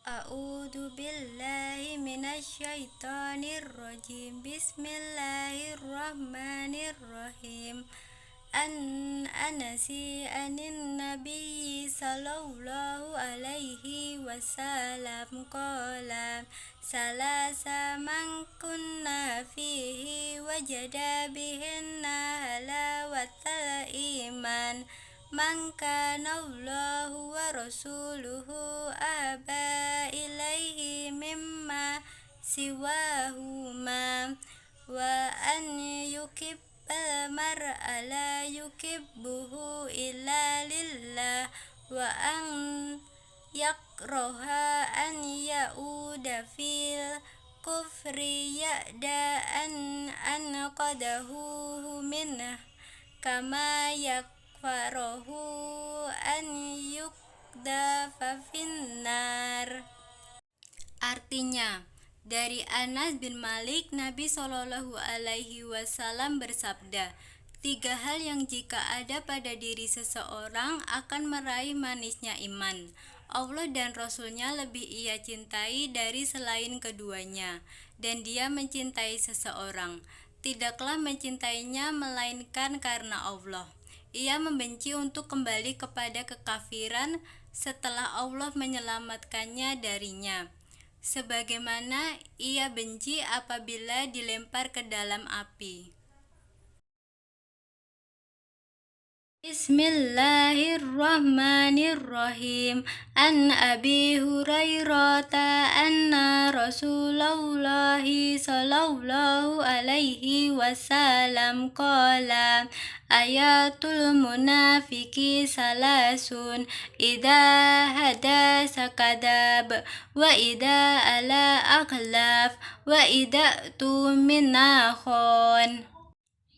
A'udzu billahi minasyaitonir rajim. Bismillahirrahmanirrahim. An Anasi anin Nabi sallallahu alaihi wasallam qala salasa man kunna fihi wajada bihinna halawatal iman man kana Allahu wa rasuluhu aba ilaihi mimma siwahuma wa an yukibbal mar'a la yukibbuhu illa lillah wa an yakroha an ya'uda fil kufri ya'da an qadahu minah kama yakfarohu an yukdafa finnar. Artinya, dari Anas bin Malik, Nabi Shallallahu Alaihi Wasallam bersabda, tiga hal yang jika ada pada diri seseorang akan meraih manisnya iman. Allah dan Rasulnya lebih ia cintai dari selain keduanya, dan dia mencintai seseorang. Tidaklah mencintainya melainkan karena Allah. Ia membenci untuk kembali kepada kekafiran setelah Allah menyelamatkannya darinya, sebagaimana ia benci apabila dilempar ke dalam api. Bismillahirrahmanirrahim. An Abi Hurairah anna Rasulullah sallallahu alaihi wasallam qala ayatul munafiki salasun idza hadasa kadab wa idza ala akhlaf wa idza tumina khon.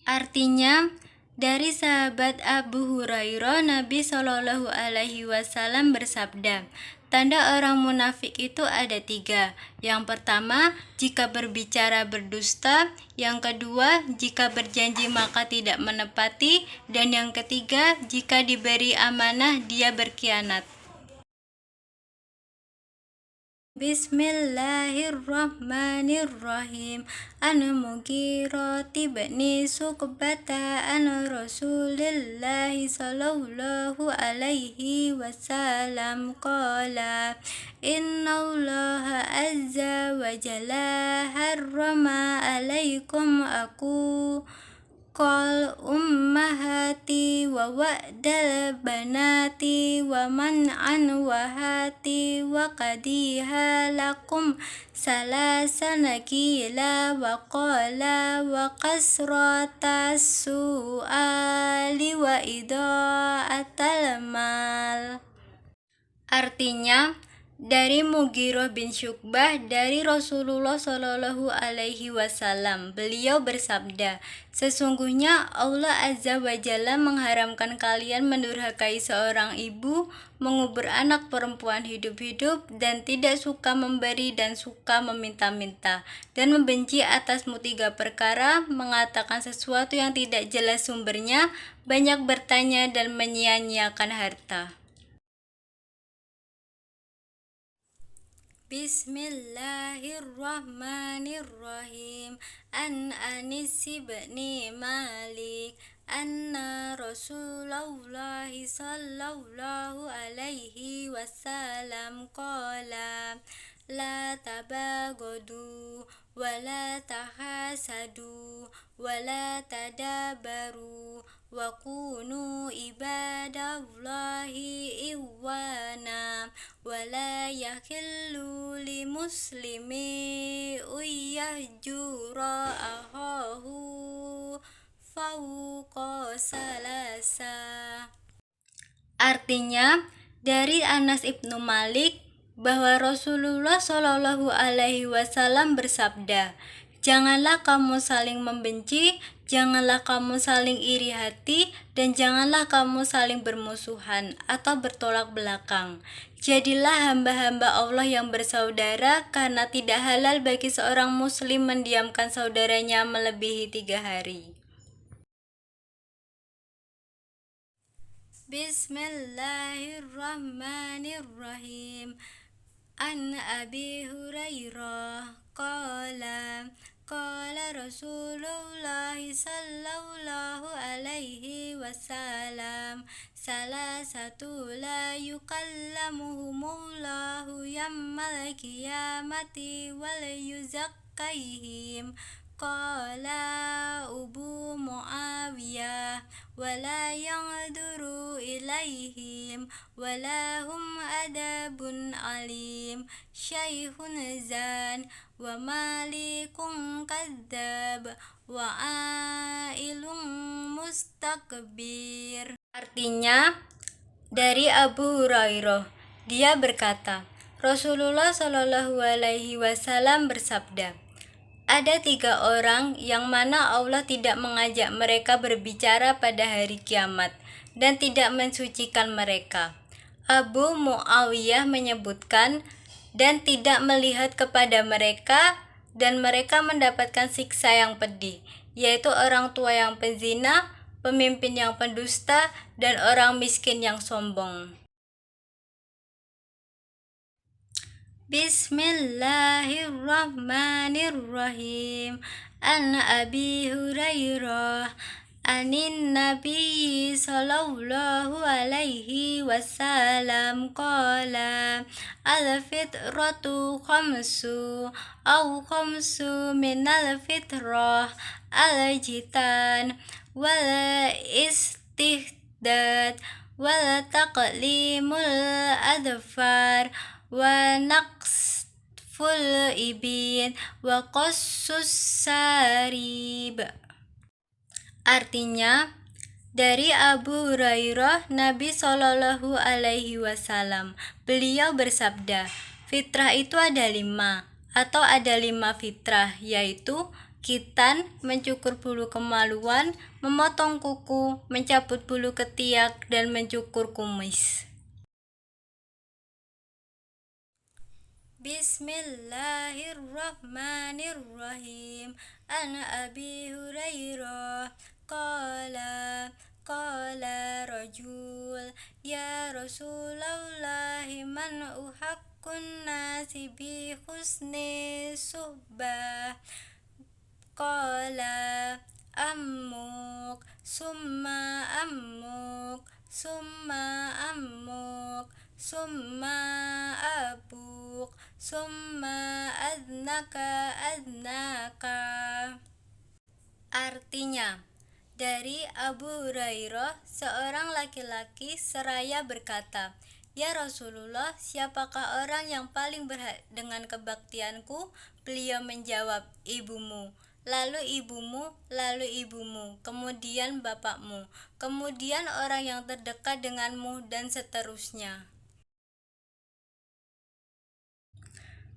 Artinya, dari sahabat Abu Hurairah, Nabi Shallallahu Alaihi Wasallam bersabda, tanda orang munafik itu ada tiga. Yang pertama, jika berbicara berdusta. Yang kedua, jika berjanji maka tidak menepati. Dan yang ketiga, jika diberi amanah dia berkhianat. Bismillahirrahmanirrahim. An Mughirati bani Suqbata an Rasulillahi sallallahu alaihi wasallam qala innallaha azza wa jalla harrama alaikum aku Qal ummahati wa wa'dal banati wa man'an wahati wa qadiha lakum salasana kila wa qala wa kasratas su'ali wa idha'atal mal. Artinya, dari Mughirah bin Syu'bah dari Rasulullah Shallallahu Alaihi Wasallam, beliau bersabda, sesungguhnya Allah Azza wa Jalla mengharamkan kalian mendurhakai seorang ibu, mengubur anak perempuan hidup-hidup, dan tidak suka memberi dan suka meminta-minta, dan membenci atasmu tiga perkara, mengatakan sesuatu yang tidak jelas sumbernya, banyak bertanya dan menyia-nyiakan harta. Bismillahirrahmanirrahim. An Anis bin Malik anna Rasulullah sallallahu alaihi wasallam qala la tabaghadu wa la tahasadu wa la tadabaru wa kunu ibadallahi ikhwana wa la yahillu li muslimi uyyahjura akhahu fauqa salasa. Artinya, dari Anas ibnu Malik bahwa Rasulullah Shallallahu Alaihi Wasallam bersabda, janganlah kamu saling membenci, janganlah kamu saling iri hati, dan janganlah kamu saling bermusuhan atau bertolak belakang. Jadilah hamba-hamba Allah yang bersaudara, karena tidak halal bagi seorang muslim mendiamkan saudaranya melebihi 3 hari. Bismillahirrahmanirrahim. An Abi Hurairah qala Rasulullah sallallahu alaihi wasallam salasatu la yukallamuhumullahu yawmal qiyamati wal yuzakkihim qala Abu Muawiyah wala yanzuru ilaihim walahum adabun alim syaikhun zan wa malikun kadzab wa ailun mustakbir. Artinya, dari Abu Hurairah, dia berkata, Rasulullah Shallallahu Alaihi Wasallam bersabda, ada 3 orang yang mana Allah tidak mengajak mereka berbicara pada hari kiamat dan tidak mensucikan mereka. Abu Muawiyah menyebutkan, dan tidak melihat kepada mereka dan mereka mendapatkan siksa yang pedih, yaitu orang tua yang penzina, pemimpin yang pendusta, dan orang miskin yang sombong. Bismillahirrahmanirrahim. An Abi Hurairah anin Nabi sallallahu alaihi wasallam qala al-fitratu khamsu minal fitrah al-jitan wal istihdad wal taqlimul adfar wa naqsful ibin wa qassus sarib. Artinya, dari Abu Hurairah, Nabi Shallallahu Alaihi Wasallam, beliau bersabda, fitrah itu ada 5, atau ada 5 fitrah, yaitu khitan, mencukur bulu kemaluan, memotong kuku, mencabut bulu ketiak, dan mencukur kumis. Bismillahirrahmanirrahim. An Abi Hurairah qala rajul ya Rasulullah man uhaqqun nasi bi husni suhbah qala ammuk summa ammuk summa ammuk summa abuk summa adnaka. Artinya, dari Abu Hurairah, seorang laki-laki seraya berkata, ya Rasulullah, siapakah orang yang paling berhak dengan kebaktianku? Beliau menjawab, ibumu, lalu ibumu, lalu ibumu, kemudian bapakmu, kemudian orang yang terdekat denganmu, dan seterusnya.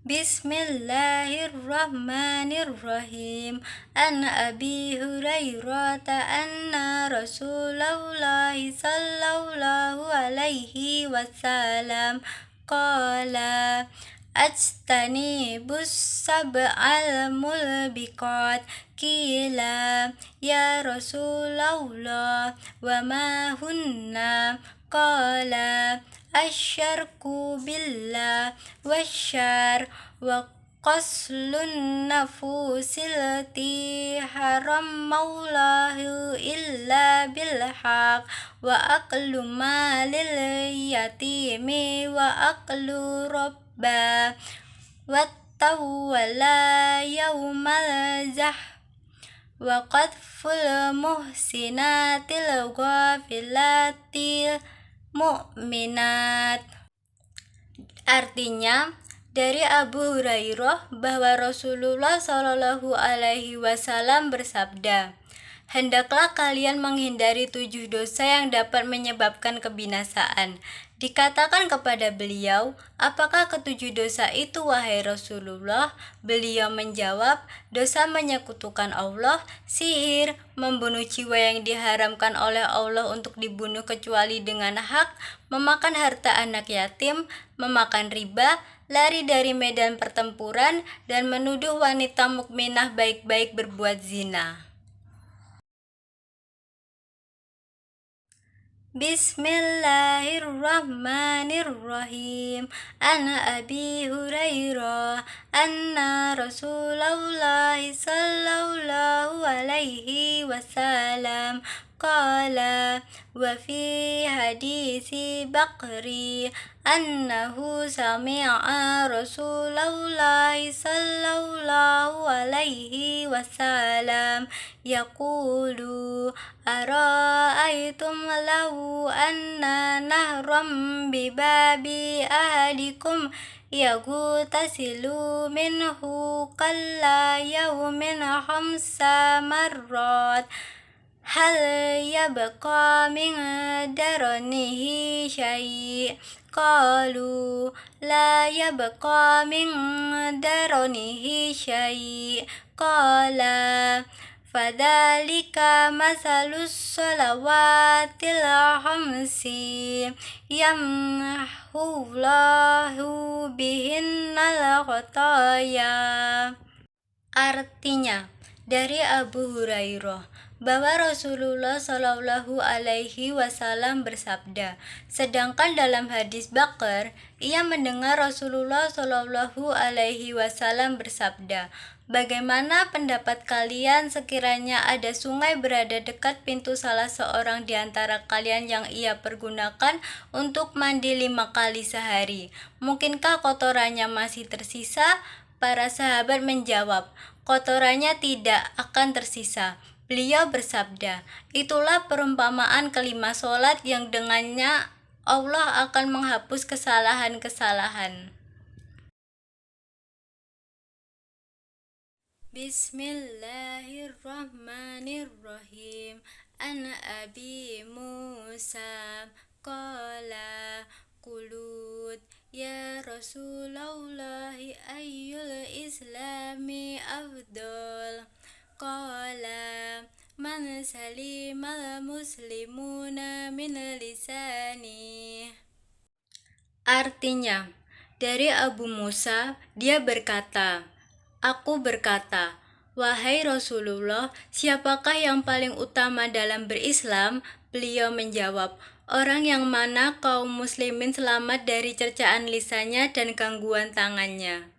Bismillahirrahmanirrahim. An Abi Hurairah anna Rasulullah sallallahu alaihi wasallam qala ajtanibus sab'al mulbiqat qila ya Rasulullah wa ma hunna qala asyarku billah wasyar wa qaslun nafusil ti haram maulahu illa bilhaq wa aklu malil yatimi wa aklu robba wa tawwala yawmal zah wa qadful muhsinatil ghafilatil mu'minat. Artinya, dari Abu Hurairah bahwa Rasulullah Shallallahu Alaihi Wasallam bersabda, hendaklah kalian menghindari 7 dosa yang dapat menyebabkan kebinasaan. Dikatakan kepada beliau, apakah ke-7 dosa itu wahai Rasulullah? Beliau menjawab, dosa menyekutukan Allah, sihir, membunuh jiwa yang diharamkan oleh Allah untuk dibunuh kecuali dengan hak, memakan harta anak yatim, memakan riba, lari dari medan pertempuran, dan menuduh wanita mukminah baik-baik berbuat zina. Bismillahirrahmanirrahim. Ana Abi Hurairah anna Rasulullah sallallahu alaihi wasallam qala wa fi hadisi Bakri annahu sami'a Rasulullah sallallahu alaihi wasallam yaqulu ara'aytum law anna nahram bibabi ahadikum yaghtasilu minhu qalla yawmin khamsa marrat hal yabqa min daranihi syai' qalu la yabqa min daranihi syai' qala fadzalika masalus salawatil khamsi yamhullahu bihinnal khotaya. Artinya, dari Abu Hurairah bahwa Rasulullah Shallallahu Alaihi Wasallam bersabda, sedangkan dalam hadis Bakar ia mendengar Rasulullah Shallallahu Alaihi Wasallam bersabda, bagaimana pendapat kalian sekiranya ada sungai berada dekat pintu salah seorang di antara kalian yang ia pergunakan untuk mandi 5 kali sehari? Mungkinkah kotorannya masih tersisa? Para sahabat menjawab, kotorannya tidak akan tersisa. Beliau bersabda, itulah perumpamaan kelima sholat yang dengannya Allah akan menghapus kesalahan-kesalahan. Bismillahirrahmanirrahim. An Abi Musa qala qulut ya Rasulullah ayyul islami afdal qala man salimal muslimuna min lisani. Artinya, dari Abu Musa dia berkata, aku berkata, wahai Rasulullah, siapakah yang paling utama dalam berislam? Beliau menjawab, orang yang mana kaum muslimin selamat dari cercaan lisannya dan gangguan tangannya.